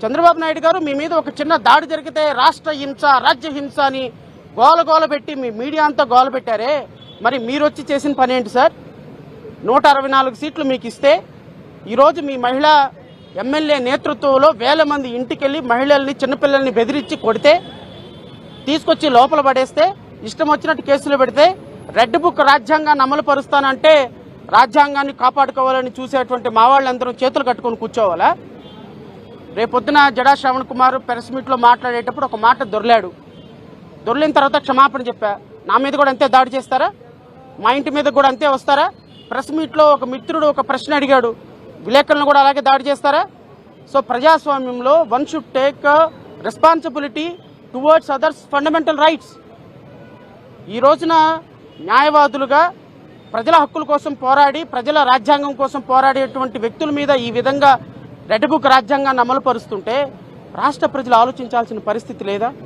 చంద్రబాబు నాయుడు గారు మీ మీద ఒక చిన్న దాడి జరిగితే రాష్ట్ర హింస, రాజ్య హింస అని గోల పెట్టి మీ మీడియా అంతా గోల పెట్టారే, మరి మీరు వచ్చి చేసిన పని ఏంటి సార్? 164 సీట్లు మీకు ఇస్తే ఈరోజు మీ మహిళా ఎమ్మెల్యే నేతృత్వంలో వేల మంది ఇంటికెళ్ళి మహిళల్ని, చిన్నపిల్లల్ని బెదిరించి కొడితే, తీసుకొచ్చి లోపల పడేస్తే, ఇష్టం వచ్చినట్టు కేసులు పెడితే, రెడ్ బుక్ రాజ్యాంగాన్ని అమలు పరుస్తానంటే రాజ్యాంగాన్ని కాపాడుకోవాలని చూసేటువంటి మా వాళ్ళందరూ చేతులు కట్టుకొని కూర్చోవాలా? రేపొద్దున జడా శ్రవణ్ కుమార్ ప్రెస్ మీట్లో మాట్లాడేటప్పుడు ఒక మాట దొర్లిన తర్వాత క్షమాపణ చెప్పా. నా మీద కూడా అంతే దాడి చేస్తారా? మా ఇంటి మీద కూడా అంతే వస్తారా? ప్రెస్ మీట్లో ఒక మిత్రుడు ఒక ప్రశ్న అడిగాడు, విలేకరులను కూడా అలాగే దాడి చేస్తారా? సో ప్రజాస్వామ్యంలో one should take responsibility towards others fundamental rights. ఈ రోజున న్యాయవాదులుగా ప్రజల హక్కుల కోసం పోరాడి, ప్రజల రాజ్యాంగం కోసం పోరాడేటువంటి వ్యక్తుల మీద ఈ విధంగా రెడ్ బుక్ రాజ్యాంగాన్ని అమలు పరుస్తుంటే రాష్ట్ర ప్రజలు ఆలోచించాల్సిన పరిస్థితి లేదా?